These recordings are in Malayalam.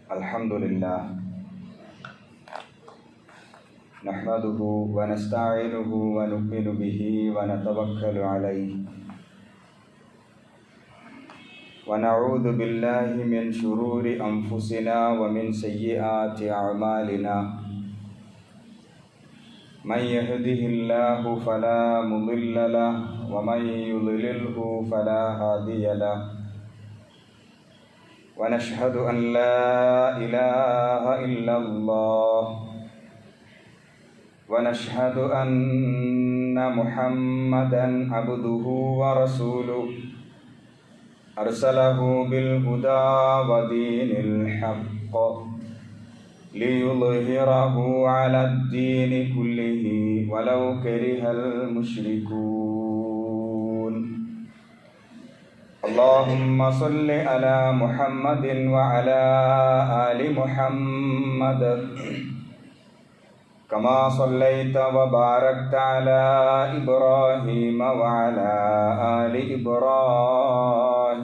Alhamdulillah, nahmaduhu wa nasta'inuhu wa nu'minu bihi wa natawakkalu alayhi wa na'udhu billahi min shururi anfusina wa min sayyiati a'malina. Man yahdihillahu fala mudilla lahu wa man yudlilhu fala hadiya lahu. ونشهد أن لا إله إلا الله ونشهد أن محمدا عبده ورسوله أرسله بالهدى ودين الحق ليظهره على الدين كله ولو كره المشركون. اللهم صل على محمد وعلى آل محمد كما صليت وباركت على إبراهيم وعلى آل إبراهيم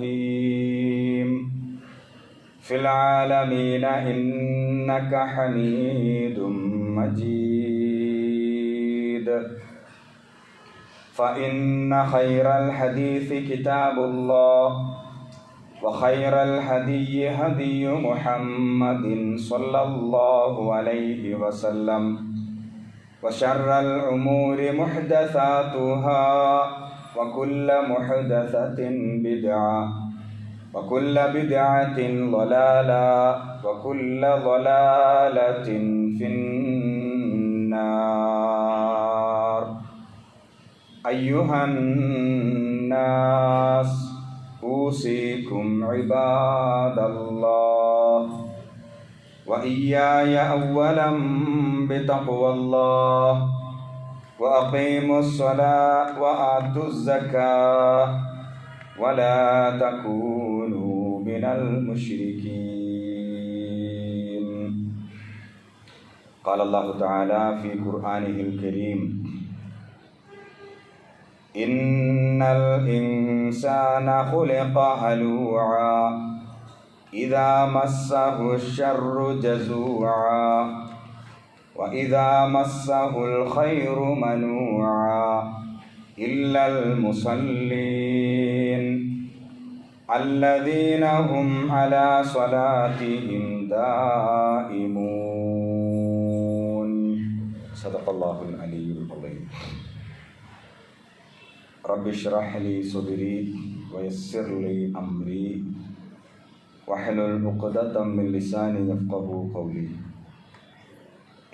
في العالمين إنك حميد مجيد. فإن خير الحديث كتاب الله وخير الهدي هدي محمد صلى الله عليه وسلم وشر الأمور محدثاتها وكل محدثة بدعة وكل بدعة ضلالة وكل ضلالة في النار. أيها الناس أوصيكم عباد الله وإياي أولا بتقوى الله وأقيموا الصلاة وآتوا الزكاة ولا تكونوا من المشركين. قال الله تعالى في قرآنه الكريم: إن الإنسان خلق هلوعا إذا مسه الشر جزوعا وإذا مسه الخير منوعا إلا المصلين الذين هم على صلاتهم دائمون. صدق الله العلي العظيم. رب اشرح لي صدري ويسر لي أمري واحلل عقدة من لساني يفقهوا قولي.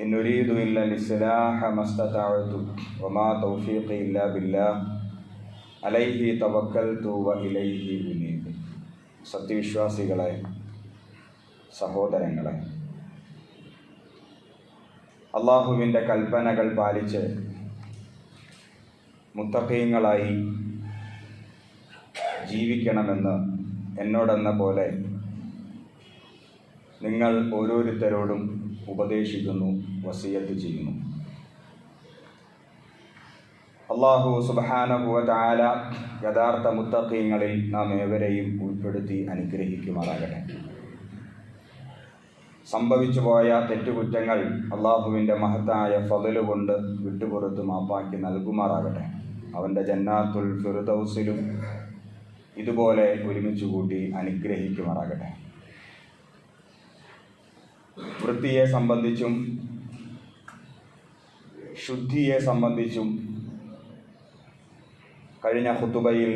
إن أريد إلا الإصلاح ما استطعت وما توفيقي إلا بالله عليه توكلت وإليه أنيب. സത്യവിശ്വാസികളെ, സഹോദരങ്ങളെ, അള്ളാഹുവിൻ്റെ കൽപ്പനകൾ പാലിച്ച് മുത്തഖീങ്ങളായി ജീവിക്കണമെന്ന് എന്നോടെന്ന പോലെ നിങ്ങൾ ഓരോരുത്തരോടും ഉപദേശിക്കുന്നു, വസിയത്ത് ചെയ്യുന്നു. അല്ലാഹു സുബ്ഹാനഹു വ തആല യഥാർത്ഥ മുത്തഖീങ്ങളിൽ നാം ഏവരെയും ഉൾപ്പെടുത്തി അനുഗ്രഹിക്കുമാറാകട്ടെ. സംഭവിച്ചു പോയ തെറ്റുകുറ്റങ്ങൾ അള്ളാഹുവിൻ്റെ മഹത്തായ ഫളല് കൊണ്ട് വിട്ടുപുറത്ത് മാപ്പാക്കി നൽകുമാറാകട്ടെ. അവൻ്റെ ജന്നാത്തുൽ ഫിർദൗസിലും ഇതുപോലെ ഒരുമിച്ച് കൂട്ടി അനുഗ്രഹിക്കുമാറാകട്ടെ. വൃത്തിയെ സംബന്ധിച്ചും ശുദ്ധിയെ സംബന്ധിച്ചും കഴിഞ്ഞ ഖുതുബയിൽ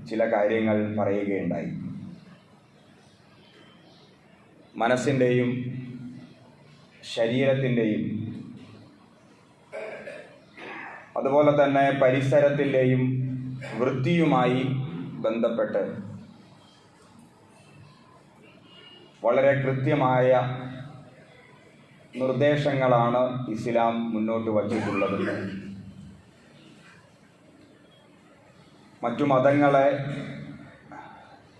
ചില കാര്യങ്ങൾ പറയുകയുണ്ടായി. മനസ്സിൻ്റെയും ശരീരത്തിൻ്റെയും അതുപോലെ തന്നെ പരിസരത്തിൻ്റെയും വൃത്തിയുമായി ബന്ധപ്പെട്ട് വളരെ കൃത്യമായ നിർദ്ദേശങ്ങളാണ് ഇസ്ലാം മുന്നോട്ട് വച്ചിട്ടുള്ളത്. മറ്റു മതങ്ങളെ,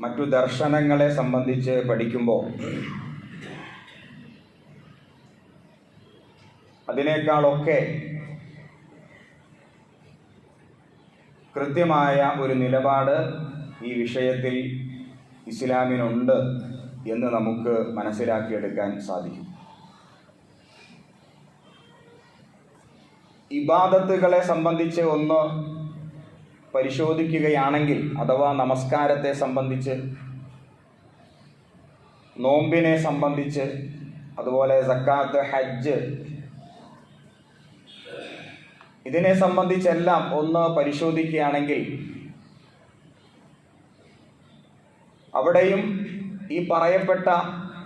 മറ്റു ദർശനങ്ങളെ സംബന്ധിച്ച് പഠിക്കുമ്പോൾ അതിനേക്കാളൊക്കെ കൃത്യമായ ഒരു നിലപാട് ഈ വിഷയത്തിൽ ഇസ്ലാമിനുണ്ട് എന്ന് നമുക്ക് മനസ്സിലാക്കിയെടുക്കാൻ സാധിക്കും. ഇബാദത്തുകളെ സംബന്ധിച്ച് ഒന്ന് പരിശോധിക്കുകയാണെങ്കിൽ, അഥവാ നമസ്കാരത്തെ സംബന്ധിച്ച്, നോമ്പിനെ സംബന്ധിച്ച്, അതുപോലെ സക്കാത്ത്, ഹജ്ജ്, ഇതിനെ സംബന്ധിച്ചെല്ലാം ഒന്ന് പരിശോധിക്കുകയാണെങ്കിൽ അവിടെയും ഈ പറയപ്പെട്ട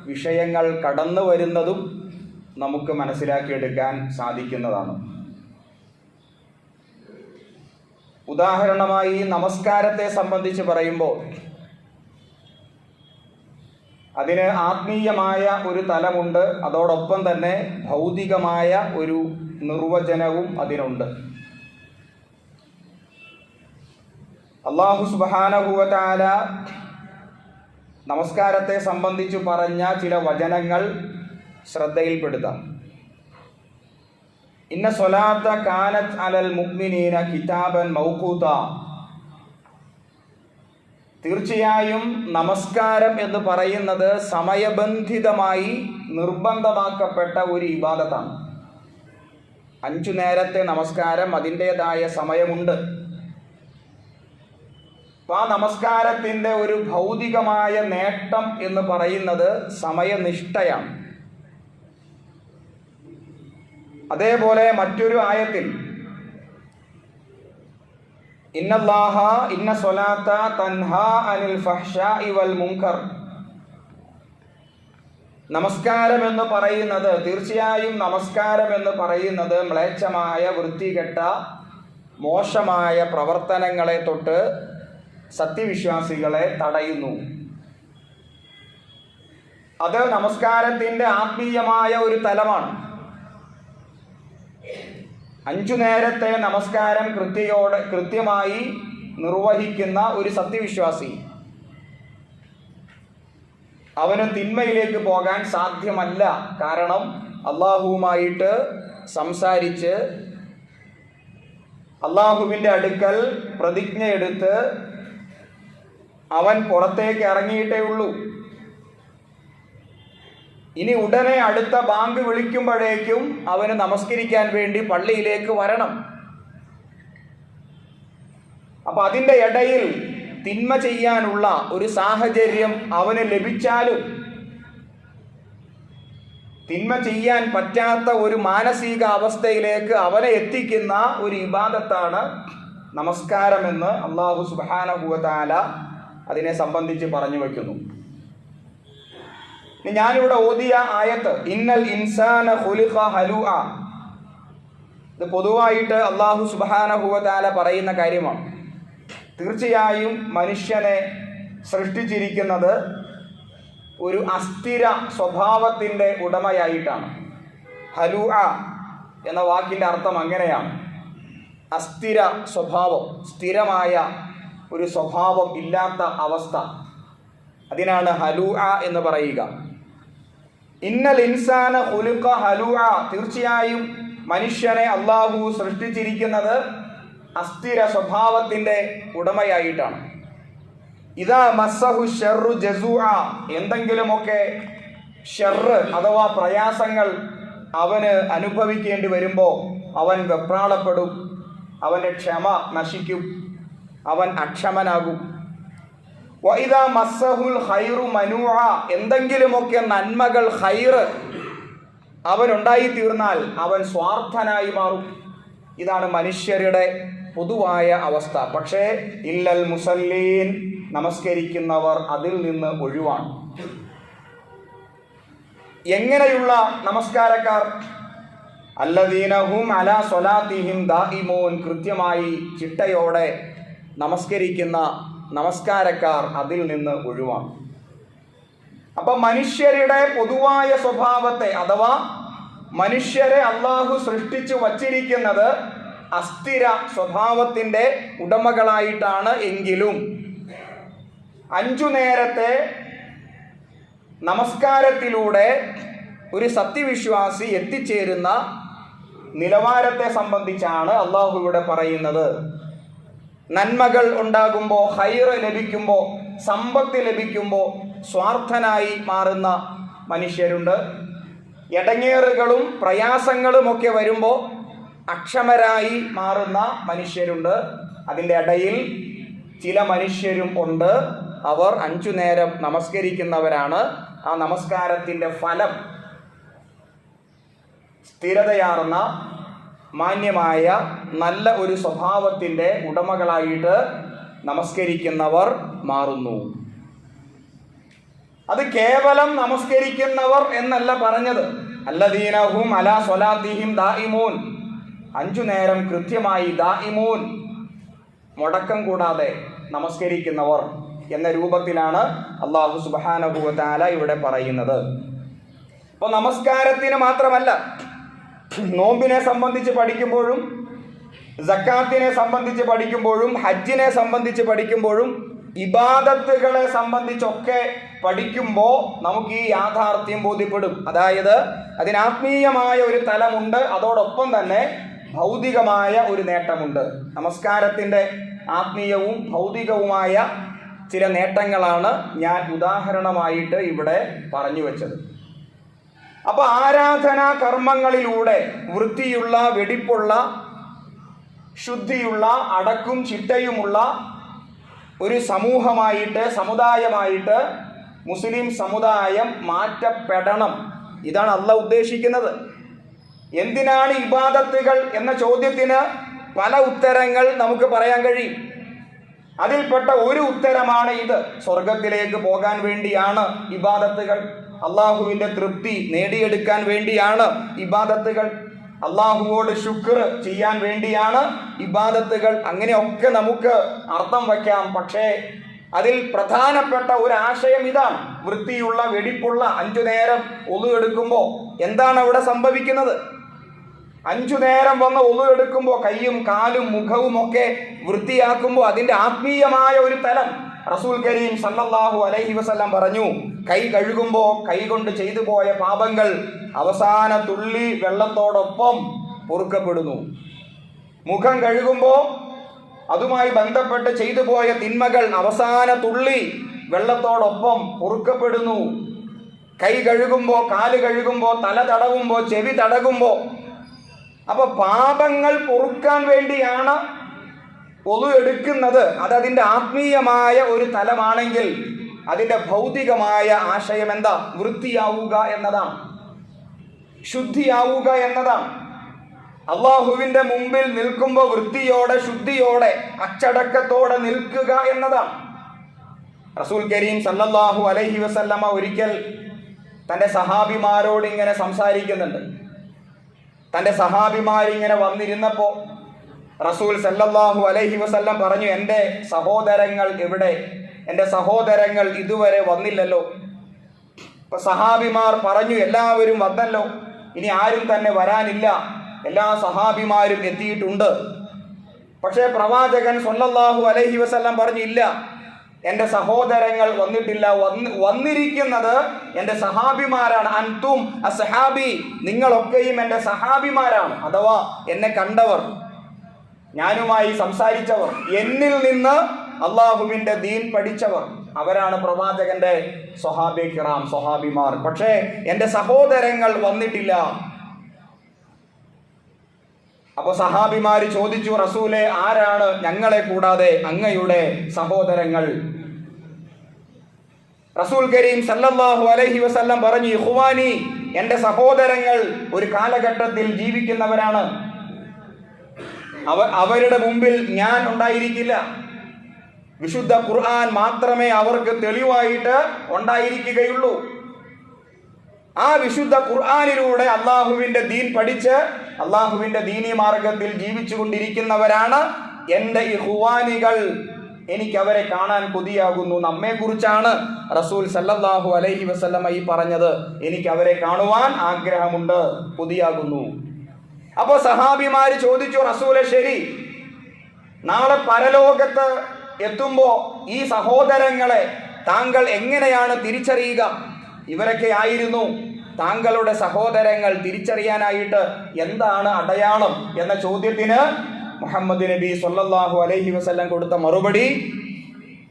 വിഷയങ്ങൾ കടന്നു വരുന്നതും നമുക്ക് മനസ്സിലാക്കിയെടുക്കാൻ സാധിക്കുന്നതാണ്. ഉദാഹരണമായി നമസ്കാരത്തെ സംബന്ധിച്ച് പറയുമ്പോൾ അതിന് ആത്മീയമായ ഒരു തലമുണ്ട്, അതോടൊപ്പം തന്നെ ഭൗതികമായ ഒരു നിർവചനവും അതിനുണ്ട്. അല്ലാഹു സുബ്ഹാനഹു വ തആല നമസ്കാരത്തെ സംബന്ധിച്ച് പറഞ്ഞ ചില വചനങ്ങൾ ശ്രദ്ധയിൽപ്പെടുത്താം. ഇന്ന സ്വലാത്ത കാനത് അലൽ മുഅ്മിനീന കിതാബൻ മൗഖൂത. തീർച്ചയായും നമസ്കാരം എന്ന് പറയുന്നത് സമയബന്ധിതമായി നിർബന്ധമാക്കപ്പെട്ട ഒരു ഇബാദത്താണ്. 5 നേരത്തെ നമസ്കാരം അതിൻ്റേതായ സമയമുണ്ട്. അപ്പോൾ ആ നമസ്കാരത്തിൻ്റെ ഒരു ഭൗതികമായ നേട്ടം എന്ന് പറയുന്നത് സമയനിഷ്ഠയാണ്. അതേപോലെ മറ്റൊരു ആയത്തിൽ ഇന്നല്ലാഹ ഇന്ന സ്വലാത്ത തൻഹാ അനിൽ ഫഹ്ശാഇ വൽ മുൻകർ. നമസ്കാരം എന്ന് പറയുന്നത്, തീർച്ചയായും നമസ്കാരം എന്ന് പറയുന്നത് മ്ലേച്ഛമായ, വൃത്തികെട്ട, മോശമായ പ്രവർത്തനങ്ങളെ തൊട്ട് സത്യവിശ്വാസികളെ തടയുന്നു. അത് നമസ്കാരത്തിൻ്റെ ആത്മീയമായ ഒരു തലമാണ്. 5 നേരത്തെ നമസ്കാരം കൃത്യമായി നിർവഹിക്കുന്ന ഒരു സത്യവിശ്വാസി അവന് തിന്മയിലേക്ക് പോകാൻ സാധ്യമല്ല. കാരണം അള്ളാഹുവുമായിട്ട് സംസാരിച്ച് അള്ളാഹുവിൻ്റെ അടുക്കൽ പ്രതിജ്ഞയെടുത്ത് അവൻ പുറത്തേക്ക് ഇറങ്ങിയിട്ടേ ഉള്ളൂ. ഇനി ഉടനെ അടുത്ത ബാങ്ക് വിളിക്കുമ്പോഴേക്കും അവന് നമസ്കരിക്കാൻ വേണ്ടി പള്ളിയിലേക്ക് വരണം. അപ്പം അതിൻ്റെ ഇടയിൽ തിന്മ ചെയ്യാനുള്ള ഒരു സാഹചര്യം അവന് ലഭിച്ചാലും തിന്മ ചെയ്യാൻ പറ്റാത്ത ഒരു മാനസിക അവസ്ഥയിലേക്ക് അവനെ എത്തിക്കുന്ന ഒരു ഇബാദത്താണ് നമസ്കാരമെന്ന് അല്ലാഹു സുബ്ഹാനഹു വ തആല അതിനെ സംബന്ധിച്ച് പറഞ്ഞു വയ്ക്കുന്നു. ഞാനിവിടെ ഓതിയ ആയത്ത് ഇന്നൽ ഇൻസാന ഖുലിഖ ഹലൂഅ, ഇത് പൊതുവായിട്ട് അല്ലാഹു സുബ്ഹാനഹു വ തആല പറയുന്ന കാര്യമാണ്. തീർച്ചയായും മനുഷ്യനെ സൃഷ്ടിച്ചിരിക്കുന്നത് ഒരു അസ്ഥിര സ്വഭാവത്തിൻ്റെ ഉടമയായിട്ടാണ്. ഹലൂഅ എന്ന വാക്കിൻ്റെ അർത്ഥം അങ്ങനെയാണ്, അസ്ഥിര സ്വഭാവം, സ്ഥിരമായ ഒരു സ്വഭാവം ഇല്ലാത്ത അവസ്ഥ, അതിനാണ് ഹലൂഅ എന്ന് പറയുക. ഇന്നൽ ഇൻസാന ഖുലിഖ ഹലൂഅ, തീർച്ചയായും മനുഷ്യനെ അല്ലാഹു സൃഷ്ടിച്ചിരിക്കുന്നത് അസ്ഥിര സ്വഭാവത്തിൻ്റെ ഉടമയായിട്ടാണ്. ഇദാ മസ്സഹു ശർറു ജസൂഅ, എന്തെങ്കിലുമൊക്കെ ഷർറ് അഥവാ പ്രയാസങ്ങൾ അവന് അനുഭവിക്കേണ്ടി വരുമ്പോൾ അവൻ വെപ്രാളപ്പെടും, അവൻ്റെ ക്ഷമ നശിക്കും, അവൻ അക്ഷമനാകും. വഇദാ മസ്സഹുൽ ഖൈറു മനൂഅ, എന്തെങ്കിലുമൊക്കെ നന്മകൾ ഖൈറ് അവനുണ്ടായി തീർന്നാൽ അവൻ സ്വാർത്ഥനായി മാറും. ഇതാണ് മനുഷ്യരുടെ പൊതുവായ അവസ്ഥ. പക്ഷേ ഇല്ലൽ മുസല്ലീൻ, നമസ്കരിക്കുന്നവർ അതിൽ നിന്ന് ഒഴിവാണ്. എങ്ങനെയുള്ള നമസ്കാരക്കാർ? അല്ലദീന ഹും അലാ സ്വലാത്തിഹിം ദാഇമൂൻ, കൃത്യമായി ചിട്ടയോടെ നമസ്കരിക്കുന്ന നമസ്കാരക്കാർ അതിൽ നിന്ന് ഒഴിവാണ്. അപ്പം മനുഷ്യരുടെ പൊതുവായ സ്വഭാവത്തെ അഥവാ മനുഷ്യരെ അല്ലാഹു സൃഷ്ടിച്ചു വച്ചിരിക്കുന്നത് അസ്ഥിര സ്വഭാവത്തിൻ്റെ ഉടമകളായിട്ടാണ്. എങ്കിലും 5 നേരത്തെ നമസ്കാരത്തിലൂടെ ഒരു സത്യവിശ്വാസി എത്തിച്ചേരുന്ന നിലവാരത്തെ സംബന്ധിച്ചാണ് അല്ലാഹു ഇവിടെ പറയുന്നത്. നന്മകൾ ഉണ്ടാകുമ്പോൾ, ഹൈറ് ലഭിക്കുമ്പോൾ, സമ്പത്ത് ലഭിക്കുമ്പോൾ സ്വാർത്ഥനായി മാറുന്ന മനുഷ്യരുണ്ട്. ഇടങ്ങേറുകളും പ്രയാസങ്ങളുമൊക്കെ വരുമ്പോൾ അക്ഷമരായി മാറുന്ന മനുഷ്യരുണ്ട്. അതിൻ്റെ ഇടയിൽ ചില മനുഷ്യരും ഉണ്ട്, അവർ 5 നേരം നമസ്കരിക്കുന്നവരാണ്. ആ നമസ്കാരത്തിൻ്റെ ഫലം സ്ഥിരതയാർന്ന മാന്യമായ നല്ല ഒരു സ്വഭാവത്തിൻ്റെ ഉടമകളായിട്ട് നമസ്കരിക്കുന്നവർ മാറുന്നു. അത് കേവലം നമസ്കരിക്കുന്നവർ എന്നല്ല പറഞ്ഞത്. അല്ലദീനഹും അലാ സ്വലാത്തിഹിം ദായിമൂൻ, 5 നേരം കൃത്യമായി ദായിമൂൻ, മുടക്കം കൂടാതെ നമസ്കരിക്കുന്നവർ എന്ന രൂപത്തിലാണ് അല്ലാഹു സുബ്ഹാനഹു വ തആല ഇവിടെ പറയുന്നത്. അപ്പോൾ നമസ്കാരത്തിന് മാത്രമല്ല, നോമ്പിനെ സംബന്ധിച്ച് പഠിക്കുമ്പോഴും, സക്കാത്തിനെ സംബന്ധിച്ച് പഠിക്കുമ്പോഴും, ഹജ്ജിനെ സംബന്ധിച്ച് പഠിക്കുമ്പോഴും, ഇബാദത്തുകളെ സംബന്ധിച്ചൊക്കെ പഠിക്കുമ്പോൾ നമുക്ക് ഈ യാഥാർത്ഥ്യം ബോധ്യപ്പെടും. അതായത് അതിന് ആത്മീയമായ ഒരു തലമുണ്ട്, അതോടൊപ്പം തന്നെ ഭൗതികമായ ഒരു നേട്ടമുണ്ട്. നമസ്കാരത്തിൻ്റെ ആത്മീയവും ഭൗതികവുമായ ചില നേട്ടങ്ങളാണ് ഞാൻ ഉദാഹരണമായിട്ട് ഇവിടെ പറഞ്ഞു വെച്ചത്. അപ്പോൾ ആരാധനാ കർമ്മങ്ങളിലൂടെ വൃത്തിയുള്ള, വെടിപ്പുള്ള, ശുദ്ധിയുള്ള, അടക്കും ചിട്ടയുമുള്ള ഒരു സമൂഹമായിട്ട്, സമുദായമായിട്ട് മുസ്ലിം സമുദായം മാറ്റപ്പെടണം. ഇതാണ് അള്ളാഹ് ഉദ്ദേശിക്കുന്നത്. എന്തിനാണ് ഇബാദത്തുകൾ എന്ന ചോദ്യത്തിന് പല ഉത്തരങ്ങൾ നമുക്ക് പറയാൻ കഴിയും. അതിൽപ്പെട്ട ഒരു ഉത്തരമാണ് ഇത്. സ്വർഗത്തിലേക്ക് പോകാൻ വേണ്ടിയാണ് ഇബാദത്തുകൾ. അള്ളാഹുവിൻ്റെ തൃപ്തി നേടിയെടുക്കാൻ വേണ്ടിയാണ് ഇബാദത്തുകൾ. അള്ളാഹുവോട് ശുക്ർ ചെയ്യാൻ വേണ്ടിയാണ് ഇബാദത്തുകൾ. അങ്ങനെയൊക്കെ നമുക്ക് അർത്ഥം വയ്ക്കാം. പക്ഷേ അതിൽ പ്രധാനപ്പെട്ട ഒരു ആശയം ഇതാണ്. വൃത്തിയുള്ള, വെടിപ്പുള്ള 5 നേരം ഒളു എടുക്കുമ്പോൾ എന്താണ് അവിടെ സംഭവിക്കുന്നത്? 5 നേരം വന്ന് ഒളു എടുക്കുമ്പോൾ കൈയും കാലും മുഖവും ഒക്കെ വൃത്തിയാക്കുമ്പോൾ അതിൻ്റെ ആത്മീയമായ ഒരു തലം റസൂൽ കരീം സല്ലല്ലാഹു അലൈഹി വസല്ലം പറഞ്ഞു. കൈ കഴുകുമ്പോൾ കൈ കൊണ്ട് ചെയ്തു പോയ പാപങ്ങൾ അവസാന തുള്ളി വെള്ളത്തോടൊപ്പം പൊറുക്കപ്പെടുന്നു. മുഖം കഴുകുമ്പോൾ അതുമായി ബന്ധപ്പെട്ട് ചെയ്തു പോയ തിന്മകൾ അവസാന തുള്ളി വെള്ളത്തോടൊപ്പം പൊറുക്കപ്പെടുന്നു. കൈ കഴുകുമ്പോൾ, കാല് കഴുകുമ്പോൾ, തല തടവുമ്പോൾ, ചെവി തടകുമ്പോൾ, അപ്പൊ പാപങ്ങൾ പൊറുക്കാൻ വേണ്ടിയാണ് ഒളു എടുക്കുന്നത്. അതതിൻ്റെ ആത്മീയമായ ഒരു തലമാണെങ്കിൽ അതിൻ്റെ ഭൗതികമായ ആശയം എന്താ? വൃത്തിയാവുക എന്നതാണ്, ശുദ്ധിയാവുക എന്നതാണ്. അള്ളാഹുവിൻ്റെ മുമ്പിൽ നിൽക്കുമ്പോൾ വൃത്തിയോടെ, ശുദ്ധിയോടെ, അച്ചടക്കത്തോടെ നിൽക്കുക എന്നതാണ്. റസൂൽ കരീം സല്ലല്ലാഹു അലൈഹി വസല്ലമ ഒരിക്കൽ തൻ്റെ സഹാബിമാരോട് ഇങ്ങനെ സംസാരിക്കുന്നുണ്ട്. തൻ്റെ സഹാബിമാരിങ്ങനെ വന്നിരുന്നപ്പോൾ റസൂൽ സല്ലല്ലാഹു അലൈഹി വസല്ലം പറഞ്ഞു, എൻ്റെ സഹോദരങ്ങൾ എവിടെ? എൻ്റെ സഹോദരങ്ങൾ ഇതുവരെ വന്നില്ലല്ലോ. ഇപ്പൊ സഹാബിമാർ പറഞ്ഞു, എല്ലാവരും വന്നല്ലോ, ഇനി ആരും തന്നെ വരാനില്ല, എല്ലാ സഹാബിമാരും എത്തിയിട്ടുണ്ട്. പക്ഷേ പ്രവാചകൻ സല്ലല്ലാഹു അലൈഹി വസല്ലം പറഞ്ഞു, ഇല്ല, എൻ്റെ സഹോദരങ്ങൾ വന്നിട്ടില്ല, വന്നിരിക്കുന്നത് എൻ്റെ സഹാബിമാരാണ്. അൻതും അസ്ഹാബി, നിങ്ങളൊക്കെയും എൻ്റെ സഹാബിമാരാണ്. അഥവാ എന്നെ കണ്ടവർ, ഞാനുമായി സംസാരിച്ചവർ, എന്നിൽ നിന്ന് അള്ളാഹുവിൻ്റെ ദീൻ പഠിച്ചവർ, അവരാണ് പ്രവാചകന്റെ സ്വഹാബി കിറാം, സ്വഹാബിമാർ. പക്ഷേ എൻ്റെ സഹോദരങ്ങൾ വന്നിട്ടില്ല. അപ്പോൾ സഹാബിമാർ ചോദിച്ചു, റസൂലെ, ആരാണ് ഞങ്ങളെ കൂടാതെ അങ്ങയുടെ സഹോദരങ്ങൾ? റസൂൽ കരീം സല്ലല്ലാഹു അലൈഹി വസല്ലം പറഞ്ഞു, ഇഖ്വാനി, എൻ്റെ സഹോദരങ്ങൾ ഒരു കാലഘട്ടത്തിൽ ജീവിക്കുന്നവരാണ്. അവരുടെ മുമ്പിൽ ഞാൻ ഉണ്ടായിരിക്കില്ല. വിശുദ്ധ ഖുർആൻ മാത്രമേ അവർക്ക് തെളിവായിട്ട് ഉണ്ടായിരിക്കുകയുള്ളൂ. ആ വിശുദ്ധ ഖുർആനിലൂടെ അള്ളാഹുവിൻ്റെ ദീൻ പഠിച്ച് അള്ളാഹുവിൻ്റെ ദീനി മാർഗത്തിൽ ജീവിച്ചു കൊണ്ടിരിക്കുന്നവരാണ് എൻ്റെ ഇഖ്വാനികൾ. എനിക്ക് അവരെ കാണാൻ കൊതിയാകുന്നു. നമ്മെക്കുറിച്ചാണ് റസൂൽ സല്ലല്ലാഹു അലൈഹി വസല്ലമ ഈ പറഞ്ഞത്. എനിക്ക് അവരെ കാണുവാൻ ആഗ്രഹമുണ്ട്, കൊതിയാകുന്നു. അപ്പോൾ സഹാബിമാര് ചോദിച്ചു, റസൂലെ, ശരി, നാളെ പരലോകത്ത് എത്തുമ്പോൾ ഈ സഹോദരങ്ങളെ താങ്കൾ എങ്ങനെയാണ് തിരിച്ചറിയുക? ഇവരൊക്കെ ആയിരുന്നു താങ്കളുടെ സഹോദരങ്ങൾ. തിരിച്ചറിയാനായിട്ട് എന്താണ് അടയാളം എന്ന ചോദ്യത്തിന് മുഹമ്മദ് നബി സല്ലല്ലാഹു അലൈഹി വസല്ലം കൊടുത്ത മറുപടി,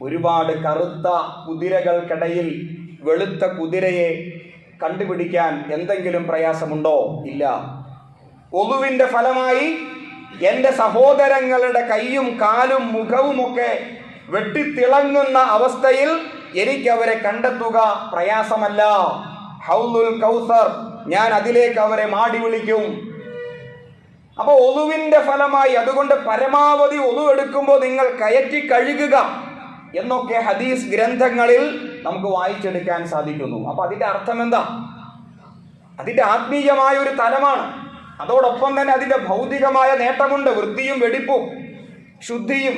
ഒരുപാട് കറുത്ത കുതിരകൾക്കിടയിൽ വെളുത്ത കുതിരയെ കണ്ടുപിടിക്കാൻ എന്തെങ്കിലും പ്രയാസമുണ്ടോ? ഇല്ല. ഒളുവിൻ്റെ ഫലമായി എൻ്റെ സഹോദരങ്ങളുടെ കൈയും കാലും മുഖവുമൊക്കെ വെട്ടിത്തിളങ്ങുന്ന അവസ്ഥയിൽ എനിക്കവരെ കണ്ടെത്തുക പ്രയാസമല്ല. ഹൗലുൽ കൗസർ, ഞാൻ അതിലേക്ക് അവരെ മാടി വിളിക്കും. അപ്പോൾ ഒളുവിൻ്റെ ഫലമായി, അതുകൊണ്ട് പരമാവധി ഒളു എടുക്കുമ്പോൾ നിങ്ങൾ കയറ്റി കഴുകുക എന്നൊക്കെ ഹദീസ് ഗ്രന്ഥങ്ങളിൽ നമുക്ക് വായിച്ചെടുക്കാൻ സാധിക്കുന്നു. അപ്പോൾ അതിൻ്റെ അർത്ഥം എന്താ? അതിൻ്റെ ആത്മീയമായ ഒരു തലമാണ്. അതോടൊപ്പം തന്നെ അതിൻ്റെ ഭൗതികമായ നേട്ടമുണ്ട്, വൃത്തിയും വെടിപ്പും ശുദ്ധിയും.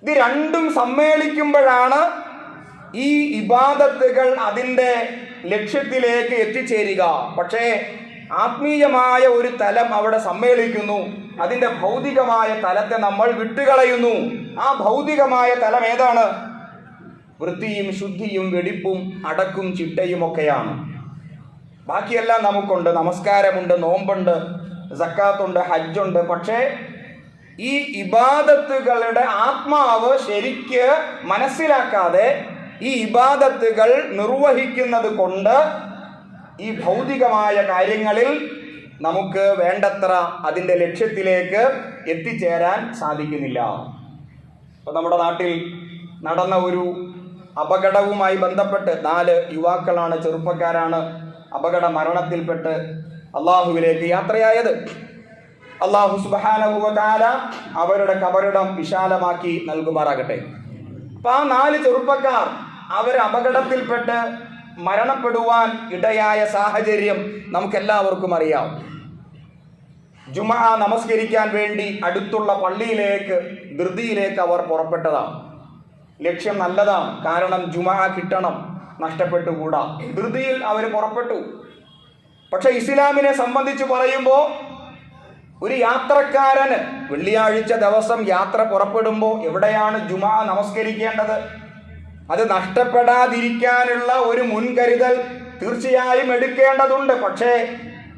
ഇത് രണ്ടും സമ്മേളിക്കുമ്പോഴാണ് ഈ ഇബാദത്തുകൾ അതിൻ്റെ ലക്ഷ്യത്തിലേക്ക് എത്തിച്ചേരുക. പക്ഷേ ആത്മീയമായ ഒരു തലം അവിടെ സമ്മേളിക്കുന്നു, അതിൻ്റെ ഭൗതികമായ തലത്തെ നമ്മൾ വിട്ടുകളയുന്നു. ആ ഭൗതികമായ തലം ഏതാണ്? വൃത്തിയും ശുദ്ധിയും വെടിപ്പും അടക്കും ചിട്ടയുമൊക്കെയാണ്. ബാക്കിയെല്ലാം നമുക്കുണ്ട്, നമസ്കാരമുണ്ട്, നോമ്പുണ്ട്, സക്കാത്തുണ്ട്, ഹജ്ജുണ്ട്. പക്ഷേ ഈ ഇബാദത്തുകളുടെ ആത്മാവ് ശരിക്ക് മനസ്സിലാക്കാതെ ഈ ഇബാദത്തുകൾ നിർവഹിക്കുന്നത് കൊണ്ട് ഈ ഭൗതികമായ കാര്യങ്ങളിൽ നമുക്ക് വേണ്ടത്ര അതിൻ്റെ ലക്ഷ്യത്തിലേക്ക് എത്തിച്ചേരാൻ സാധിക്കുന്നില്ല. ഇപ്പോൾ നമ്മുടെ നാട്ടിൽ നടന്ന ഒരു അപകടവുമായി ബന്ധപ്പെട്ട് 4 യുവാക്കളാണ്, ചെറുപ്പക്കാരാണ് അപകട മരണത്തിൽപ്പെട്ട് അള്ളാഹുവിലേക്ക് യാത്രയായത്. അള്ളാഹു സുബ്ഹാനഹു വ തആല അവരുടെ ഖബറിടം വിശാലമാക്കി നൽകുമാറാകട്ടെ. അപ്പോൾ ആ 4 ചെറുപ്പക്കാർ അവർ അപകടത്തിൽപ്പെട്ട് മരണപ്പെടുവാൻ ഇടയായ സാഹചര്യം നമുക്കെല്ലാവർക്കും അറിയാം. ജുമുഅ നമസ്കരിക്കാൻ വേണ്ടി അടുത്തുള്ള പള്ളിയിലേക്ക്, ധൃതിയിലേക്ക് അവർ പുറപ്പെട്ടതാണ്. ലക്ഷ്യം നല്ലതാണ്, കാരണം ജുമുഅ കിട്ടണം, നഷ്ടപ്പെട്ടുകൂടാ. ധൃതിയിൽ അവർ പുറപ്പെട്ടു. പക്ഷെ ഇസ്ലാമിനെ സംബന്ധിച്ച് പറയുമ്പോൾ ഒരു യാത്രക്കാരന് വെള്ളിയാഴ്ച ദിവസം യാത്ര പുറപ്പെടുമ്പോൾ എവിടെയാണ് ജുമുഅ നമസ്കരിക്കേണ്ടത്? അത് നഷ്ടപ്പെടാതിരിക്കാനുള്ള ഒരു മുൻകരുതൽ തീർച്ചയായും എടുക്കേണ്ടതുണ്ട്. പക്ഷേ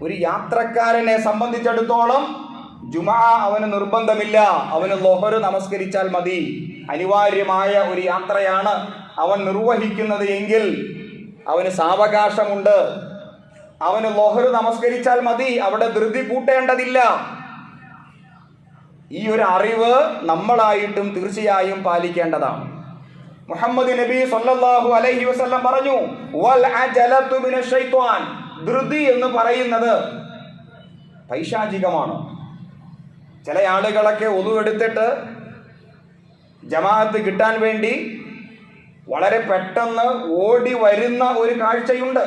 ഒരു യാത്രക്കാരനെ സംബന്ധിച്ചിടത്തോളം ജുമുഅ അവന് നിർബന്ധമില്ല, അവന് ളുഹർ നമസ്കരിച്ചാൽ മതി. അനിവാര്യമായ ഒരു യാത്രയാണ് അവൻ നിർവഹിക്കുന്നത് എങ്കിൽ അവന് സാവകാശമുണ്ട്, അവന് ളുഹർ നമസ്കരിച്ചാൽ മതി, അവിടെ ധൃതി കൂട്ടേണ്ടതില്ല. ഈ ഒരു അറിവ് നമ്മളായിട്ടും തീർച്ചയായും പാലിക്കേണ്ടതാണ്. മുഹമ്മദ് നബി സല്ലല്ലാഹു അലൈഹി വസല്ലം പറഞ്ഞു, വൽ അജലതു മിനശ് ശൈത്വാൻ, ധൃതി എന്ന് പറയുന്നത് പൈശാചികമാണ്. ചില ആളുകളൊക്കെ ഒളു എടുത്തിട്ട് ജമാഅത്ത് കിട്ടാൻ വേണ്ടി വളരെ പെട്ടെന്ന് ഓടി വരുന്ന ഒരു കാഴ്ചയുണ്ട്.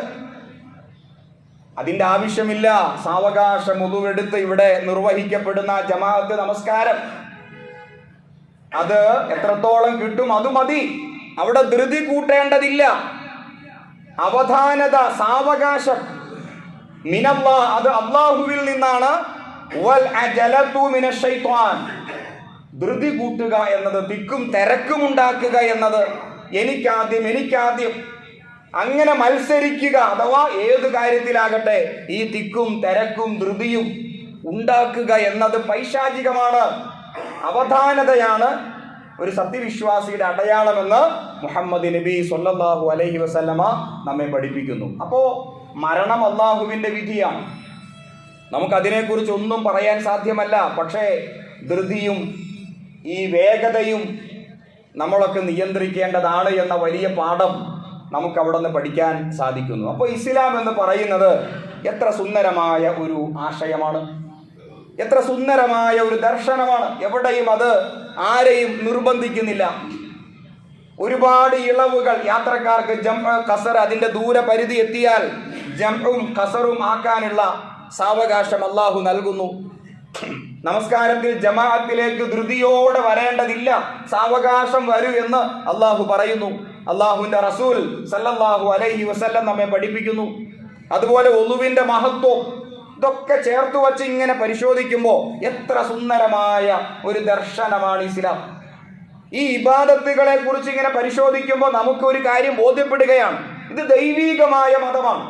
അതിൻ്റെ ആവശ്യമില്ല. സാവകാശം ഒളുവെടുത്ത് ഇവിടെ നിർവഹിക്കപ്പെടുന്ന ജമാഅത്ത് നമസ്കാരം അത് എത്രത്തോളം കിട്ടും അത് മതി, അവിടെ ധൃതി കൂട്ടേണ്ടതില്ല. അവധാനത, സാവകാശം മിനല്ലാഹ്, അത് അള്ളാഹുവിൽ നിന്നാണ്. വൽ അജലതു മിനശ് ശൈത്വാൻ, ധൃതി കൂട്ടുക എന്നത്, തിക്കും തിരക്കും ഉണ്ടാക്കുക എന്നത്, എനിക്കാദ്യം അങ്ങനെ മത്സരിക്കുക, അഥവാ ഏത് കാര്യത്തിലാകട്ടെ ഈ തിക്കും തിരക്കും ധൃതിയും ഉണ്ടാക്കുക എന്നത് പൈശാചികമാണ്, അവധാനതയാണ് ഒരു സത്യവിശ്വാസിയുടെ അടയാളമെന്ന് മുഹമ്മദ് നബി സല്ലല്ലാഹു അലൈഹി വസല്ലമ നമ്മെ പഠിപ്പിക്കുന്നു. അപ്പോൾ മരണം അള്ളാഹുവിൻ്റെ വിധിയാണ്, നമുക്കതിനെക്കുറിച്ച് ഒന്നും പറയാൻ സാധ്യമല്ല. പക്ഷേ ധൃതിയും ഈ വേഗതയും നമ്മളൊക്കെ നിയന്ത്രിക്കേണ്ടതാണ് എന്ന വലിയ പാഠം നമുക്ക് അവിടെ നിന്ന് പഠിക്കാൻ സാധിക്കുന്നു. അപ്പോൾ ഇസ്ലാം എന്ന് പറയുന്നത് എത്ര സുന്ദരമായ ഒരു ആശയമാണ്, എത്ര സുന്ദരമായ ഒരു ദർശനമാണ്. എവിടെയും അത് ആരെയും നിർബന്ധിക്കുന്നില്ല. ഒരുപാട് ഇളവുകൾ യാത്രക്കാർക്ക് ജംഉ ഖസർ, അതിൻ്റെ ദൂരപരിധി എത്തിയാൽ ജംഉം ഖസറും ആക്കാനുള്ള സാവകാശം അള്ളാഹു നൽകുന്നു. നമസ്കാരത്തിൽ ജമാഅത്തിലേക്ക് ധൃതിയോടെ വരേണ്ടതില്ല, സാവകാശം വരൂ എന്ന് അള്ളാഹു പറയുന്നു. അള്ളാഹുവിൻ്റെ റസൂൽ സല്ലല്ലാഹു അലൈഹി വസല്ലം നമ്മെ പഠിപ്പിക്കുന്നു. അതുപോലെ ഒളുവിൻ്റെ മഹത്വം, ഇതൊക്കെ ചേർത്ത് വച്ച് ഇങ്ങനെ പരിശോധിക്കുമ്പോൾ എത്ര സുന്ദരമായ ഒരു ദർശനമാണ് ഇസ്ലാം. ഈ ഇബാദത്തുകളെ കുറിച്ച് ഇങ്ങനെ പരിശോധിക്കുമ്പോൾ നമുക്കൊരു കാര്യം ബോധ്യപ്പെടുകയാണ്, ഇത് ദൈവീകമായ മതമാണ്,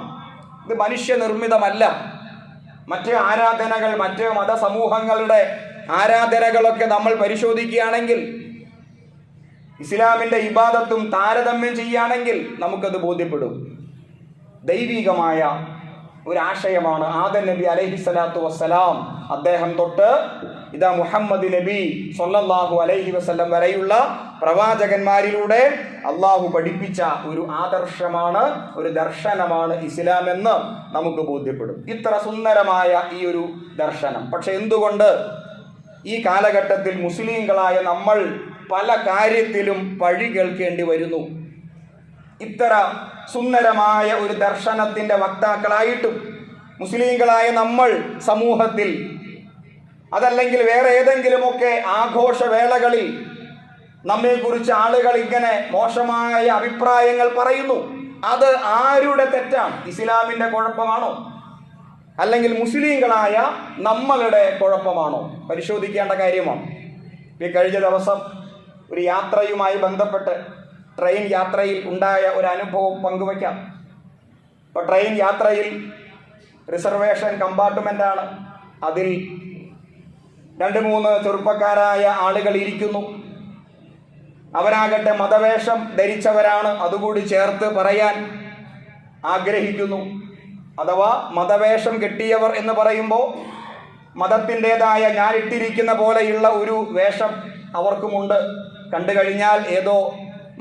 ഇത് മനുഷ്യനിർമ്മിതമല്ല. മറ്റ് ആരാധനകൾ, മറ്റ് മതസമൂഹങ്ങളുടെ ആരാധനകളൊക്കെ നമ്മൾ പരിശോധിക്കുകയാണെങ്കിൽ, ഇസ്ലാമിൻ്റെ ഇബാദത്തും താരതമ്യം ചെയ്യുകയാണെങ്കിൽ നമുക്കത് ബോധ്യപ്പെടും. ദൈവികമായ ഒരാശയമാണ് ആദം നബി അലൈഹിസ്സലാത്തു വസ്സലാം അദ്ദേഹം തൊട്ട് ഇതാ മുഹമ്മദ് നബി സ്വല്ലല്ലാഹു അലൈഹി വസല്ലം വരെയുള്ള പ്രവാചകന്മാരിലൂടെ അള്ളാഹു പഠിപ്പിച്ച ഒരു ആദർശമാണ്, ഒരു ദർശനമാണ് ഇസ്ലാം എന്ന് നമുക്ക് ബോധ്യപ്പെടും. ഇത്ര സുന്ദരമായ ഈ ഒരു ദർശനം പക്ഷെ എന്തുകൊണ്ട് ഈ കാലഘട്ടത്തിൽ മുസ്ലിങ്ങളായ നമ്മൾ പല കാര്യത്തിലും പഴി കേൾക്കേണ്ടി വരുന്നു? ഇത്ര സുന്ദരമായ ഒരു ദർശനത്തിൻ്റെ വക്താക്കളായിട്ടും മുസ്ലിങ്ങളായ നമ്മൾ സമൂഹത്തിൽ, അതല്ലെങ്കിൽ വേറെ ഏതെങ്കിലുമൊക്കെ ആഘോഷവേളകളിൽ നമ്മെക്കുറിച്ച് ആളുകൾ ഇങ്ങനെ മോശമായ അഭിപ്രായങ്ങൾ പറയുന്നു. അത് ആരുടെ തെറ്റാണ്? ഇസ്ലാമിൻ്റെ കുഴപ്പമാണോ, അല്ലെങ്കിൽ മുസ്ലിങ്ങളായ നമ്മളുടെ കുഴപ്പമാണോ? പരിശോധിക്കേണ്ട കാര്യമാണ്. ഈ കഴിഞ്ഞ ദിവസം ഒരു യാത്രയുമായി ബന്ധപ്പെട്ട് ട്രെയിൻ യാത്രയിൽ ഉണ്ടായ ഒരു അനുഭവം പങ്കുവയ്ക്കാം. ഇപ്പോൾ ട്രെയിൻ യാത്രയിൽ റിസർവേഷൻ കമ്പാർട്ട്മെൻ്റാണ്. അതിൽ 2-3 ചെറുപ്പക്കാരായ ആളുകൾ ഇരിക്കുന്നു. അവരാകട്ടെ മതവേഷം ധരിച്ചവരാണ്. അതുകൂടി ചേർത്ത് പറയാൻ ആഗ്രഹിക്കുന്നു. അഥവാ മതവേഷം കെട്ടിയവർ എന്ന് പറയുമ്പോൾ മതത്തിൻ്റെതായ ഞാൻ ഇട്ടിരിക്കുന്ന പോലെയുള്ള ഒരു വേഷം അവർക്കുമുണ്ട്. കണ്ടു കഴിഞ്ഞാൽ ഏതോ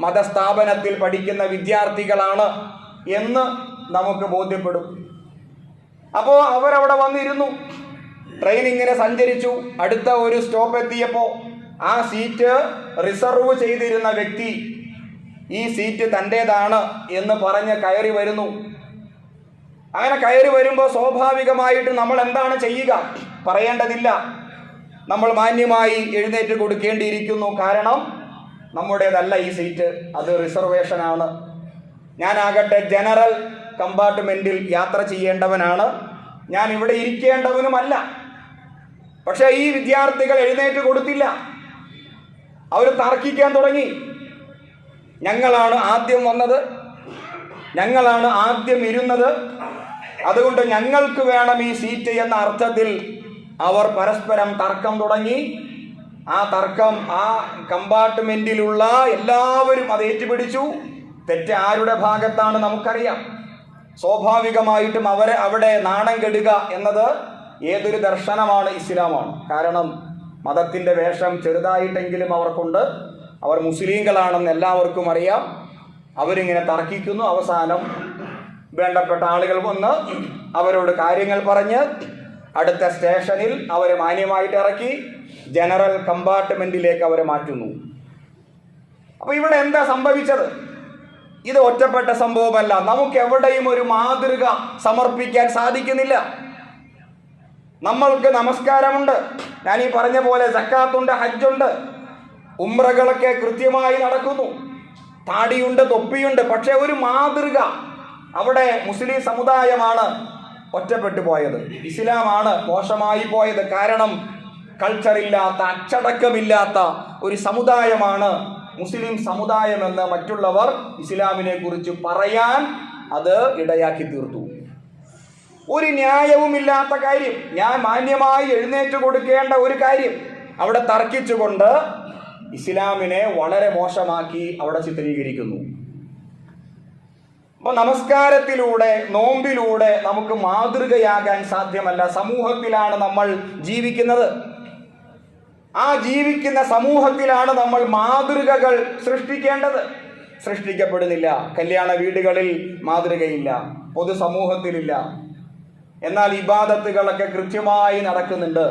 മതസ്ഥാപനത്തിൽ പഠിക്കുന്ന വിദ്യാർത്ഥികളാണ് എന്ന് നമുക്ക് ബോധ്യപ്പെടും. അപ്പോൾ അവരവിടെ വന്നിരുന്നു. ട്രെയിൻ ഇങ്ങനെ സഞ്ചരിച്ചു. അടുത്ത ഒരു സ്റ്റോപ്പ് എത്തിയപ്പോൾ ആ സീറ്റ് റിസർവ് ചെയ്തിരുന്ന വ്യക്തി ഈ സീറ്റ് തൻ്റേതാണ് എന്ന് പറഞ്ഞ് കയറി വരുന്നു. അങ്ങനെ കയറി വരുമ്പോൾ സ്വാഭാവികമായിട്ട് നമ്മൾ എന്താണ് ചെയ്യുക? പറയേണ്ടതില്ല, നമ്മൾ മാന്യമായി എഴുന്നേറ്റ് കൊടുക്കേണ്ടിയിരിക്കുന്നു. കാരണം നമ്മുടേതല്ല ഈ സീറ്റ്, അത് റിസർവേഷനാണ്. ഞാനാകട്ടെ ജനറൽ കമ്പാർട്ട്മെൻറ്റിൽ യാത്ര ചെയ്യേണ്ടവനാണ്, ഞാൻ ഇവിടെ ഇരിക്കേണ്ടവനുമല്ല. പക്ഷേ ഈ വിദ്യാർത്ഥികൾ എഴുന്നേറ്റ് കൊടുത്തില്ല. അവർ തർക്കിക്കാൻ തുടങ്ങി. ഞങ്ങളാണ് ആദ്യം വന്നത്, ഞങ്ങളാണ് ആദ്യം ഇരുന്നത്, അതുകൊണ്ട് ഞങ്ങൾക്ക് വേണം ഈ സീറ്റ് എന്ന അർത്ഥത്തിൽ അവർ പരസ്പരം തർക്കം തുടങ്ങി. ആ തർക്കം ആ കമ്പാർട്ട്മെൻറ്റിലുള്ള എല്ലാവരും അത് ഏറ്റുപിടിച്ചു. തെറ്റ് ആരുടെ ഭാഗത്താണ് നമുക്കറിയാം. സ്വാഭാവികമായിട്ടും അവരെ അവിടെ നാണം കെടുക എന്നത് ഏതൊരു ദർശനമാണ്? ഇസ്ലാമാണ്. കാരണം മതത്തിൻ്റെ വേഷം ചെറുതായിട്ടെങ്കിലും അവർക്കുണ്ട്. അവർ മുസ്ലിങ്ങളാണെന്ന് എല്ലാവർക്കും അറിയാം. അവരിങ്ങനെ തർക്കിക്കുന്നു. അവസാനം വേണ്ടപ്പെട്ട ആളുകൾ വന്ന് അവരോട് കാര്യങ്ങൾ പറഞ്ഞ് അടുത്ത സ്റ്റേഷനിൽ അവരെ മാന്യമായിട്ട് ഇറക്കി ജനറൽ കമ്പാർട്ട്മെൻറ്റിലേക്ക് അവരെ മാറ്റുന്നു. അപ്പോൾ ഇവിടെ എന്താ സംഭവിച്ചത്? ഇത് ഒറ്റപ്പെട്ട സംഭവമല്ല. നമുക്ക് എവിടെയും ഒരു മാതൃക സമർപ്പിക്കാൻ സാധിക്കുന്നില്ല. നമ്മൾക്ക് നമസ്കാരമുണ്ട്, ഞാൻ ഈ പറഞ്ഞ പോലെ സക്കാത്തുണ്ട്, ഹജ്ജുണ്ട്, ഉംറകളൊക്കെ കൃത്യമായി നടക്കുന്നു, താടിയുണ്ട്, തൊപ്പിയുണ്ട്. പക്ഷെ ഒരു മാതൃക അവിടെ മുസ്ലിം സമുദായമാണ് ഒറ്റപ്പെട്ടു പോയത്. ഇസ്ലാമാണ് മോശമായി പോയത്. കാരണം കൾച്ചറില്ലാത്ത, അച്ചടക്കമില്ലാത്ത ഒരു സമുദായമാണ് മുസ്ലിം സമുദായമെന്ന് മറ്റുള്ളവർ ഇസ്ലാമിനെ കുറിച്ച് പറയാൻ അത് ഇടയാക്കി തീർത്തു. ഒരു ന്യായവുമില്ലാത്ത കാര്യം, ഞാൻ മാന്യമായി എഴുന്നേറ്റ് കൊടുക്കേണ്ട ഒരു കാര്യം അവിടെ തർക്കിച്ചുകൊണ്ട് ഇസ്ലാമിനെ വളരെ മോശമാക്കി അവിടെ ചിത്രീകരിക്കുന്നു. അപ്പോൾ നമസ്കാരത്തിലൂടെ, നോമ്പിലൂടെ നമുക്ക് മാതൃകയാകാൻ സാധ്യമല്ല. സമൂഹത്തിലാണ് നമ്മൾ ജീവിക്കുന്നത്. ആ ജീവിക്കുന്ന സമൂഹത്തിലാണ് നമ്മൾ മാതൃകകൾ സൃഷ്ടിക്കേണ്ടത്. സൃഷ്ടിക്കപ്പെടുന്നില്ല. കല്യാണ വീടുകളിൽ മാതൃകയില്ല, പൊതുസമൂഹത്തിലില്ല. എന്നാൽ ഇബാദത്തുകളൊക്കെ കൃത്യമായി നടക്കുന്നുണ്ട്.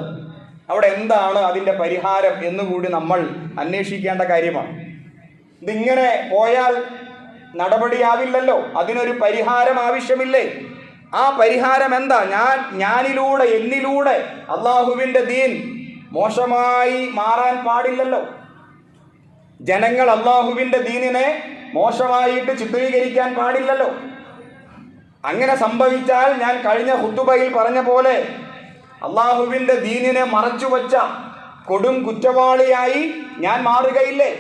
അവിടെ എന്താണ് അതിൻ്റെ പരിഹാരം എന്നുകൂടി നമ്മൾ അന്വേഷിക്കേണ്ട കാര്യമാണ്. ഇതിങ്ങനെ പോയാൽ നടപടിയാവില്ലല്ലോ. അതിനൊരു പരിഹാരം ആവശ്യമില്ലേ? ആ പരിഹാരം എന്താ? ഞാനിലൂടെ, എന്നിലൂടെ അള്ളാഹുവിൻ്റെ ദീൻ മോശമായി മാറാൻ പാടില്ലല്ലോ. ജനങ്ങൾ അള്ളാഹുവിൻ്റെ ദീനിനെ മോശമായിട്ട് ചിത്രീകരിക്കാൻ പാടില്ലല്ലോ. അങ്ങനെ സംഭവിച്ചാൽ ഞാൻ കഴിഞ്ഞ ഖുതുബയിൽ പറഞ്ഞ പോലെ അള്ളാഹുവിൻ്റെ ദീനിനെ മറച്ചുവെച്ച കൊടും കുറ്റവാളിയായി ഞാൻ മാറുകയില്ലേ?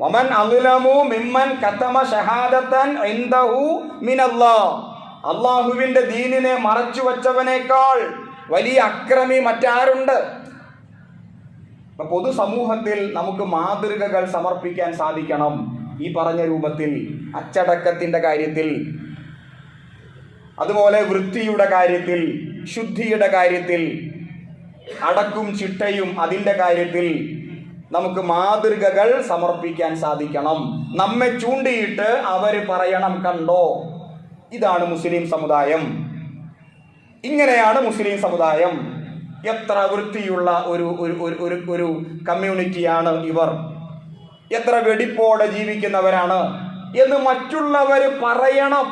വമൻ അദ്ലമു മിമ്മൻ കതമ ഷഹാദതൻ ഇൻദഹു മിനല്ലാഹ്. അള്ളാഹുവിൻ്റെ ദീനിനെ മറച്ചുവെച്ചവനേക്കാൾ വലിയ അക്രമി മറ്റാരുണ്ട്? പൊതുസമൂഹത്തിൽ നമുക്ക് മാതൃകകൾ സമർപ്പിക്കാൻ സാധിക്കണം. ഈ പറഞ്ഞ രൂപത്തിൽ അച്ചടക്കത്തിൻ്റെ കാര്യത്തിൽ, അതുപോലെ വൃത്തിയുടെ കാര്യത്തിൽ, ശുദ്ധിയുടെ കാര്യത്തിൽ, അടക്കും ചിട്ടയും അതിൻ്റെ കാര്യത്തിൽ നമുക്ക് മാതൃകകൾ സമർപ്പിക്കാൻ സാധിക്കണം. നമ്മെ ചൂണ്ടിയിട്ട് അവർ പറയണം, കണ്ടോ ഇതാണ് മുസ്ലിം സമുദായം, ഇങ്ങനെയാണ് മുസ്ലിം സമുദായം, എത്ര വൃത്തിയുള്ള ഒരു കമ്മ്യൂണിറ്റിയാണ് ഇവർ, എത്ര വെടിപ്പോടെ ജീവിക്കുന്നവരാണ് എന്ന് മറ്റുള്ളവർ പറയണം.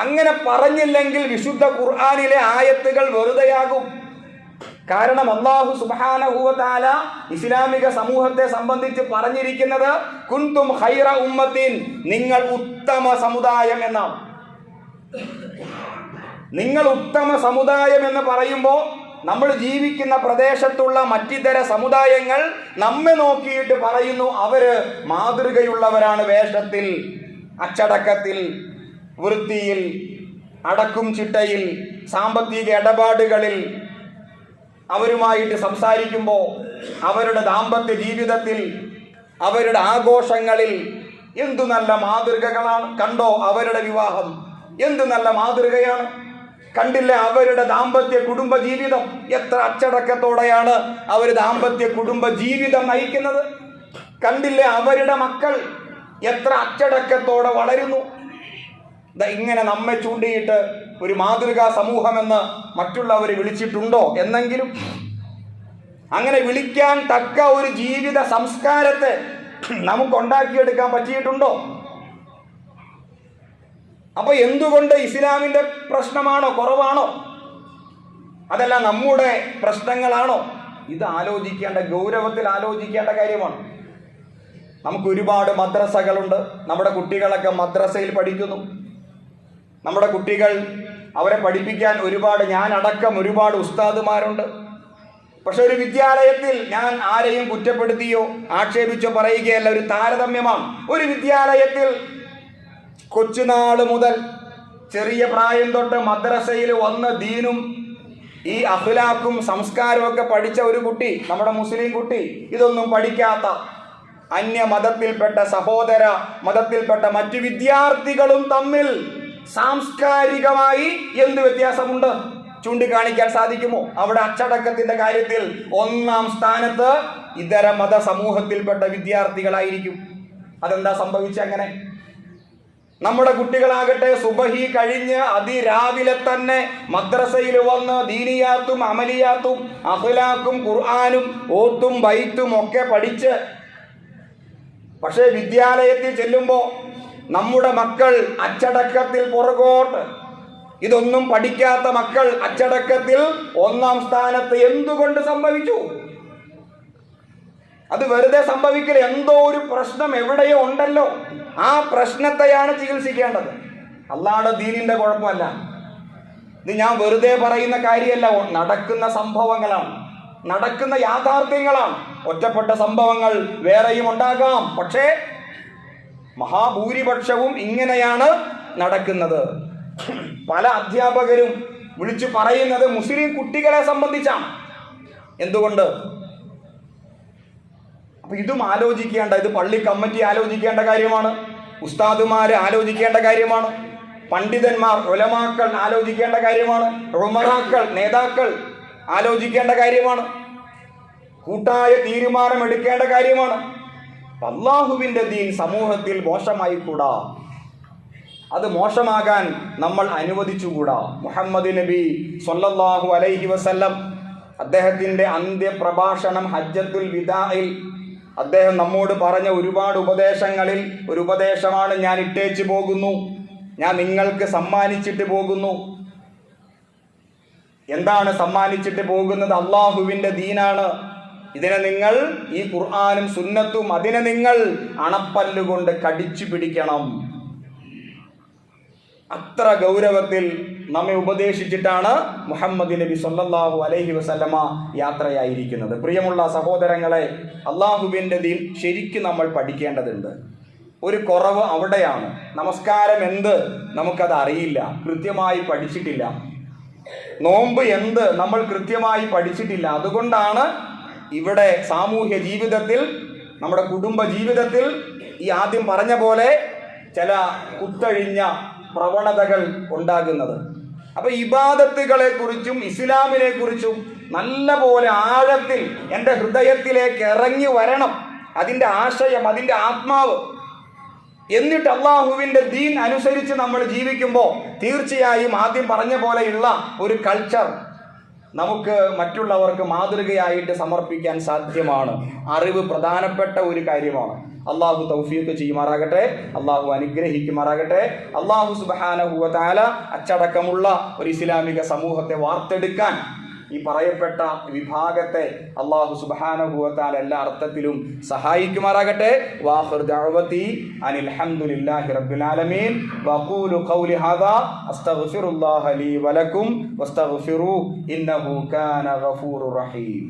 അങ്ങനെ പറഞ്ഞില്ലെങ്കിൽ വിശുദ്ധ ഖുർആനിലെ ആയത്തുകൾ വെറുതെയാകും. കാരണം അല്ലാഹു സുബ്ഹാനഹു വ തആല ഇസ്ലാമിക സമൂഹത്തെ സംബന്ധിച്ച് പറഞ്ഞിരിക്കുന്നത് കുൻതും ഖൈറ ഉമ്മത്തിൻ, നിങ്ങൾ ഉത്തമ സമുദായം എന്നാണ്. നിങ്ങൾ ഉത്തമ സമുദായം എന്ന് പറയുമ്പോൾ നമ്മൾ ജീവിക്കുന്ന പ്രദേശത്തുള്ള മറ്റിതര സമുദായങ്ങൾ നമ്മെ നോക്കിയിട്ട് പറയുന്നു അവര് മാതൃകയുള്ളവരാണ്, വേഷത്തിൽ, അച്ചടക്കത്തിൽ, വൃത്തിയിൽ, അടക്കും ചിട്ടയിൽ, സാമ്പത്തിക ഇടപാടുകളിൽ, അവരുമായിട്ട് സംസാരിക്കുമ്പോൾ, അവരുടെ ദാമ്പത്യ ജീവിതത്തിൽ, അവരുടെ ആഘോഷങ്ങളിൽ എന്തു നല്ല മാതൃകകളാണ്. കണ്ടോ അവരുടെ വിവാഹം, എന്തു നല്ല മാതൃകയാണ്. കണ്ടില്ലേ അവരുടെ ദാമ്പത്യ കുടുംബ ജീവിതം, എത്ര അച്ചടക്കത്തോടെയാണ് അവർ ദാമ്പത്യ കുടുംബ ജീവിതം നയിക്കുന്നത്. കണ്ടില്ലേ അവരുടെ മക്കൾ എത്ര അച്ചടക്കത്തോടെ വളരുന്നു. ഇങ്ങനെ നമ്മെ ചൂണ്ടിയിട്ട് ഒരു മാതൃകാ സമൂഹമെന്ന് മറ്റുള്ളവർ വിളിച്ചിട്ടുണ്ടോ എന്നെങ്കിലും? അങ്ങനെ വിളിക്കാൻ തക്ക ഒരു ജീവിത സംസ്കാരത്തെ നമുക്കുണ്ടാക്കിയെടുക്കാൻ പറ്റിയിട്ടുണ്ടോ? അപ്പൊ എന്തുകൊണ്ട് ഇസ്ലാമിന്റെ പ്രശ്നമാണോ, കുറവാണോ? അതല്ല നമ്മുടെ പ്രശ്നങ്ങളാണോ? ഇത് ആലോചിക്കേണ്ട, ഗൗരവത്തിൽ ആലോചിക്കേണ്ട കാര്യമാണ്. നമുക്ക് ഒരുപാട് മദ്രസകളുണ്ട്, നമ്മുടെ കുട്ടികളൊക്കെ മദ്രസയിൽ പഠിക്കുന്നു. നമ്മുടെ കുട്ടികൾ, അവരെ പഠിപ്പിക്കാൻ ഞാനടക്കം ഒരുപാട് ഉസ്താദുമാരുണ്ട്. പക്ഷെ ഒരു വിദ്യാലയത്തിൽ ഞാൻ ആരെയും കുറ്റപ്പെടുത്തിയോ ആക്ഷേപിച്ചോ പറയുകയല്ല, ഒരു താരതമ്യമാണ്. ഒരു വിദ്യാലയത്തിൽ കൊച്ചുനാള് മുതൽ ചെറിയ പ്രായം തൊട്ട് മദ്രസയിൽ വന്ന് ദീനും ഈ അഖ്ലാഖും സംസ്കാരവും ഒക്കെ പഠിച്ച ഒരു കുട്ടി, നമ്മുടെ മുസ്ലിം കുട്ടി, ഇതൊന്നും പഠിക്കാത്ത അന്യ മതത്തിൽപ്പെട്ട സഹോദര മതത്തിൽപ്പെട്ട മറ്റു വിദ്യാർത്ഥികളും തമ്മിൽ സാംസ്കാരികമായി എന്ത് വ്യത്യാസമുണ്ട് ചൂണ്ടിക്കാണിക്കാൻ സാധിക്കുമോ? അവിടെ അച്ചടക്കത്തിന്റെ കാര്യത്തിൽ ഒന്നാം സ്ഥാനത്ത് ഇതര മത സമൂഹത്തിൽപ്പെട്ട വിദ്യാർത്ഥികളായിരിക്കും. അതെന്താ സംഭവിച്ചങ്ങനെ? നമ്മുടെ കുട്ടികളാകട്ടെ സുബഹി കഴിഞ്ഞ് അതിരാവിലെ തന്നെ മദ്രസയിൽ വന്ന് ദീനിയാത്തും അമലിയാത്തും അഖ്ലാഖും ഖുർആനും ഓത്തും ബൈത്തും ഒക്കെ പഠിച്ച്, പക്ഷേ വിദ്യാലയത്തിൽ ചെല്ലുമ്പോൾ നമ്മുടെ മക്കൾ അച്ചടക്കത്തിൽ പുറകോട്ട്. ഇതൊന്നും പഠിക്കാത്ത മക്കൾ അച്ചടക്കത്തിൽ ഒന്നാം സ്ഥാനത്ത്. എന്തുകൊണ്ട് സംഭവിച്ചു? അത് വെറുതെ സംഭവിക്കില്ല. എന്തോ ഒരു പ്രശ്നം എവിടെയോ ഉണ്ടല്ലോ. ആ പ്രശ്നത്തെയാണ് ചികിത്സിക്കേണ്ടത്, അല്ലാതെ ദീനിന്റെ കുഴപ്പമല്ല. ഇത് ഞാൻ വെറുതെ പറയുന്ന കാര്യമല്ല, നടക്കുന്ന സംഭവങ്ങളാണ്, നടക്കുന്ന യാഥാർത്ഥ്യങ്ങളാണ്. ഒറ്റപ്പെട്ട സംഭവങ്ങൾ വേറെയും ഉണ്ടാകാം, പക്ഷേ മഹാഭൂരിപക്ഷവും ഇങ്ങനെയാണ് നടക്കുന്നത്. പല അധ്യാപകരും വിളിച്ചു പറയുന്നത് മുസ്ലിം കുട്ടികളെ സംബന്ധിച്ചാണ്. എന്തുകൊണ്ട്? അപ്പൊ ഇതും ആലോചിക്കേണ്ട, ഇത് പള്ളി കമ്മിറ്റി ആലോചിക്കേണ്ട കാര്യമാണ്, ഉസ്താദുമാര് ആലോചിക്കേണ്ട കാര്യമാണ്, പണ്ഡിതന്മാർ ഉലമാക്കൾ ആലോചിക്കേണ്ട കാര്യമാണ്, ഉമറാക്കൾ നേതാക്കൾ ആലോചിക്കേണ്ട കാര്യമാണ്, കൂട്ടായ തീരുമാനമെടുക്കേണ്ട കാര്യമാണ്. അല്ലാഹുവിൻ്റെ ദീൻ സമൂഹത്തിൽ മോശമായി കൂടാ, അത് മോശമാകാൻ നമ്മൾ അനുവദിച്ചുകൂടാ. മുഹമ്മദ് നബി സ്വല്ലല്ലാഹു അലൈഹി വസല്ലം അദ്ദേഹത്തിൻ്റെ അന്ത്യപ്രഭാഷണം ഹജ്ജത്തുൽ വിദാഇൽ അദ്ദേഹം നമ്മോട് പറഞ്ഞ ഒരുപാട് ഉപദേശങ്ങളിൽ ഒരു ഉപദേശമാണ് ഞാൻ ഇട്ടേച്ചു പോകുന്നു, ഞാൻ നിങ്ങൾക്ക് സമ്മാനിച്ചിട്ട് പോകുന്നു. എന്താണ് സമ്മാനിച്ചിട്ട് പോകുന്നത്? അള്ളാഹുവിൻ്റെ ദീനാണ്. ഇതിനെ നിങ്ങൾ, ഈ ഖുർആനും സുന്നത്തും, അതിനെ നിങ്ങൾ അണപ്പല്ലുകൊണ്ട് കടിച്ചു പിടിക്കണം. അത്ര ഗൗരവത്തിൽ നമ്മെ ഉപദേശിച്ചിട്ടാണ് മുഹമ്മദ് നബി സല്ലല്ലാഹു അലൈഹി വസല്ലമ യാത്രയായിരിക്കുന്നത്. പ്രിയമുള്ള സഹോദരങ്ങളെ, അള്ളാഹുവിൻ്റെ ദീൻ ശരിക്കും നമ്മൾ പഠിക്കേണ്ടതുണ്ട്. ഒരു കുറവ് അവിടെയാണ്. നമസ്കാരം എന്ത് നമുക്കത് അറിയില്ല, കൃത്യമായി പഠിച്ചിട്ടില്ല. നോമ്പ് എന്ത് നമ്മൾ കൃത്യമായി പഠിച്ചിട്ടില്ല. അതുകൊണ്ടാണ് ഇവിടെ സാമൂഹ്യ ജീവിതത്തിൽ, നമ്മുടെ കുടുംബ ജീവിതത്തിൽ ഈ ആദ്യം പറഞ്ഞ പോലെ ചില കുത്തഴിഞ്ഞ പ്രവണതകൾ ഉണ്ടാകുന്നത്. അപ്പൊ ഇബാദത്തുകളെ കുറിച്ചും ഇസ്ലാമിനെ കുറിച്ചും നല്ല പോലെ ആഴത്തിൽ എൻ്റെ ഹൃദയത്തിലേക്ക് ഇറങ്ങി വരണം, അതിൻ്റെ ആശയം, അതിൻ്റെ ആത്മാവ്. എന്നിട്ട് അള്ളാഹുവിൻ്റെ ദീൻ അനുസരിച്ച് നമ്മൾ ജീവിക്കുമ്പോൾ തീർച്ചയായും ആദ്യം പറഞ്ഞ പോലെയുള്ള ഒരു കൾച്ചർ നമുക്ക് മറ്റുള്ളവർക്ക് മാതൃകയായിട്ട് സമർപ്പിക്കാൻ സാധ്യമാണ്. അറിവ് പ്രധാനപ്പെട്ട ഒരു കാര്യമാണ്. അള്ളാഹു തൗഫീഖ് ചെയ്യുമാറാകട്ടെ, അള്ളാഹു അനുഗ്രഹിക്കുമാറാകട്ടെ. അള്ളാഹു സുബ്ഹാനഹു വ തആല അച്ചടക്കമുള്ള ഒരു ഇസ്ലാമിക സമൂഹത്തെ വാർത്തെടുക്കാൻ ഈ പറയപ്പെട്ട വിഭാഗത്തെ അള്ളാഹു സുബ്ഹാനഹു വ തആല എല്ലാ അർത്ഥത്തിലും സഹായിക്കുമാറാകട്ടെ. വാഖിർ ദഅവതി അനിൽ ഹംദുലില്ലാഹി റബ്ബിൽ ആലമീൻ വഖൂലു ഖൗലി ഹാദാ അസ്തഗ്ഫിറുല്ലാഹ ലീ വലക്കും വസ്തഗ്ഫിറൂ ഇന്നഹു കാന ഗഫൂറുർ റഹീം.